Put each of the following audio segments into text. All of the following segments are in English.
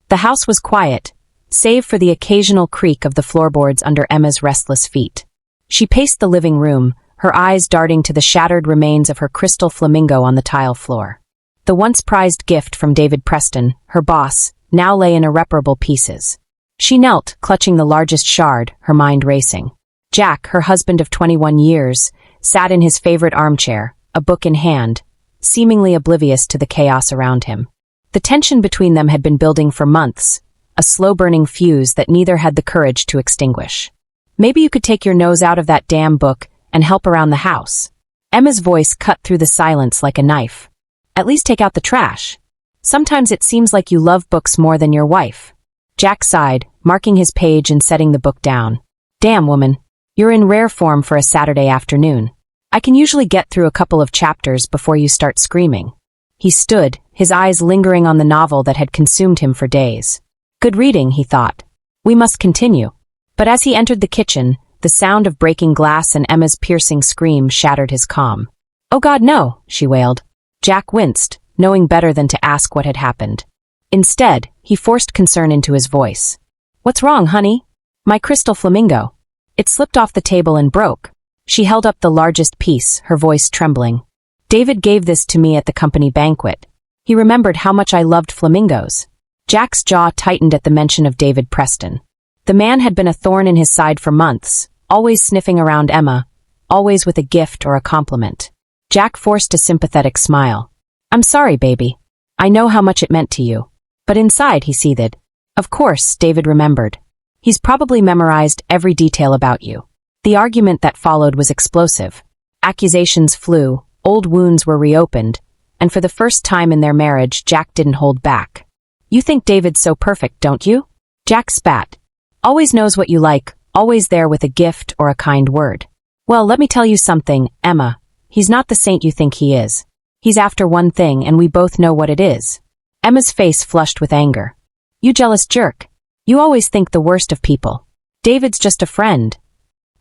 The house was quiet, save for the occasional creak of the floorboards under Emma's restless feet. She paced the living room, her eyes darting to the shattered remains of her crystal flamingo on the tile floor. The once prized gift from David Preston, her boss, now lay in irreparable pieces. She knelt, clutching the largest shard, her mind racing. Jack, her husband of 21 years, sat in his favorite armchair, a book in hand, seemingly oblivious to the chaos around him. The tension between them had been building for months, a slow-burning fuse that neither had the courage to extinguish. Maybe you could take your nose out of that damn book and help around the house. Emma's voice cut through the silence like a knife. At least take out the trash. Sometimes it seems like you love books more than your wife. Jack sighed, marking his page and setting the book down. Damn, woman. You're in rare form for a Saturday afternoon. I can usually get through a couple of chapters before you start screaming. He stood, his eyes lingering on the novel that had consumed him for days. Good reading, he thought. We must continue. But as he entered the kitchen, the sound of breaking glass and Emma's piercing scream shattered his calm. Oh God, no, she wailed. Jack winced, knowing better than to ask what had happened. Instead, he forced concern into his voice. What's wrong, honey? My crystal flamingo. It slipped off the table and broke. She held up the largest piece, her voice trembling. David gave this to me at the company banquet. He remembered how much I loved flamingos. Jack's jaw tightened at the mention of David Preston. The man had been a thorn in his side for months, always sniffing around Emma, always with a gift or a compliment. Jack forced a sympathetic smile. I'm sorry, baby. I know how much it meant to you. But inside, he seethed. Of course, David remembered. He's probably memorized every detail about you. The argument that followed was explosive. Accusations flew, old wounds were reopened, and for the first time in their marriage, Jack didn't hold back. You think David's so perfect, don't you? Jack spat. Always knows what you like, always there with a gift or a kind word. Well, let me tell you something, Emma. He's not the saint you think he is. He's after one thing, and we both know what it is. Emma's face flushed with anger. You jealous jerk. You always think the worst of people. David's just a friend.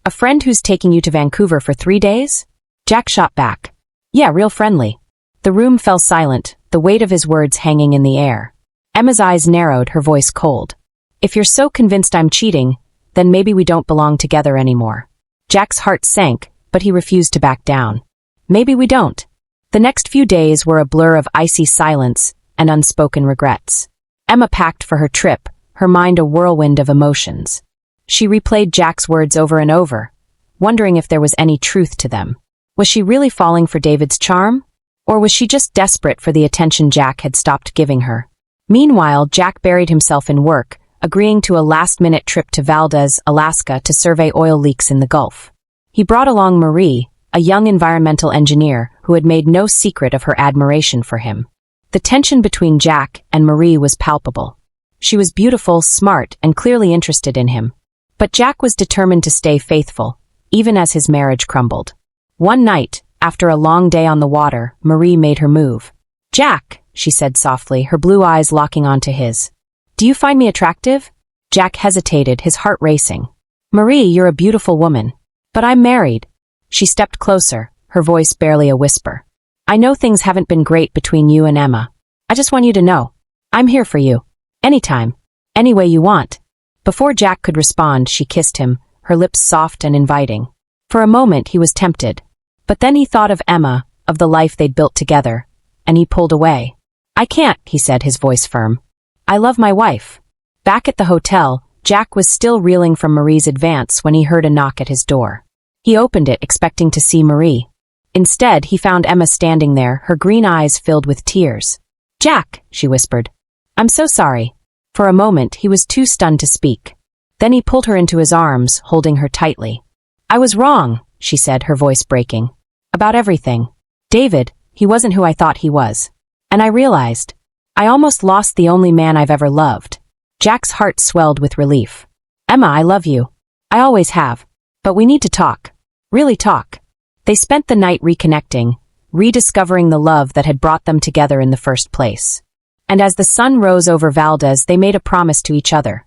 A friend who's taking you to Vancouver for 3 days? Jack shot back. Yeah, real friendly. The room fell silent, the weight of his words hanging in the air. Emma's eyes narrowed, her voice cold. If you're so convinced I'm cheating, then maybe we don't belong together anymore. Jack's heart sank, but he refused to back down. Maybe we don't. The next few days were a blur of icy silence and unspoken regrets. Emma packed for her trip, her mind a whirlwind of emotions. She replayed Jack's words over and over, wondering if there was any truth to them. Was she really falling for David's charm? Or was she just desperate for the attention Jack had stopped giving her? Meanwhile, Jack buried himself in work, agreeing to a last-minute trip to Valdez, Alaska to survey oil leaks in the Gulf. He brought along Marie, a young environmental engineer who had made no secret of her admiration for him. The tension between Jack and Marie was palpable. She was beautiful, smart, and clearly interested in him. But Jack was determined to stay faithful, even as his marriage crumbled. One night, after a long day on the water, Marie made her move. Jack, she said softly, her blue eyes locking onto his. Do you find me attractive? Jack hesitated, his heart racing. Marie, you're a beautiful woman. But I'm married. She stepped closer, her voice barely a whisper. I know things haven't been great between you and Emma. I just want you to know. I'm here for you. Anytime. Any way you want. Before Jack could respond, she kissed him, her lips soft and inviting. For a moment, he was tempted. But then he thought of Emma, of the life they'd built together, and he pulled away. I can't, he said, his voice firm. I love my wife. Back at the hotel, Jack was still reeling from Marie's advance when he heard a knock at his door. He opened it, expecting to see Marie. Instead, he found Emma standing there, her green eyes filled with tears. Jack, she whispered. I'm so sorry. For a moment, he was too stunned to speak. Then he pulled her into his arms, holding her tightly. I was wrong, she said, her voice breaking. About everything. David, he wasn't who I thought he was. And I realized. I almost lost the only man I've ever loved. Jack's heart swelled with relief. Emma, I love you. I always have. But we need to talk. Really talk. They spent the night reconnecting, rediscovering the love that had brought them together in the first place. And as the sun rose over Valdez, they made a promise to each other.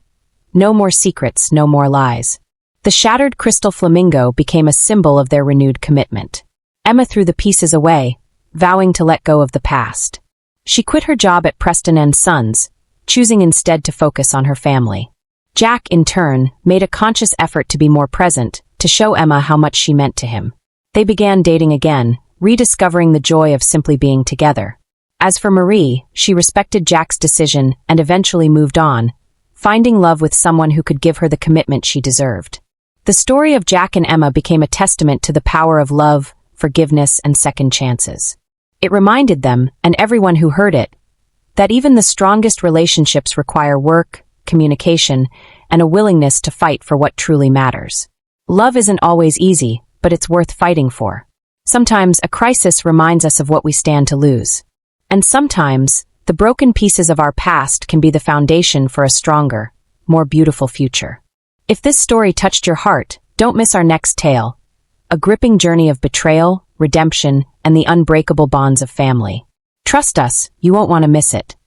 No more secrets, no more lies. The shattered crystal flamingo became a symbol of their renewed commitment. Emma threw the pieces away, vowing to let go of the past. She quit her job at Preston & Sons, choosing instead to focus on her family. Jack, in turn, made a conscious effort to be more present, to show Emma how much she meant to him. They began dating again, rediscovering the joy of simply being together. As for Marie, she respected Jack's decision and eventually moved on, finding love with someone who could give her the commitment she deserved. The story of Jack and Emma became a testament to the power of love, forgiveness, and second chances. It reminded them, and everyone who heard it, that even the strongest relationships require work, communication, and a willingness to fight for what truly matters. Love isn't always easy, but it's worth fighting for. Sometimes a crisis reminds us of what we stand to lose. And sometimes, the broken pieces of our past can be the foundation for a stronger, more beautiful future. If this story touched your heart, don't miss our next tale, a gripping journey of betrayal, redemption, and the unbreakable bonds of family. Trust us, you won't want to miss it.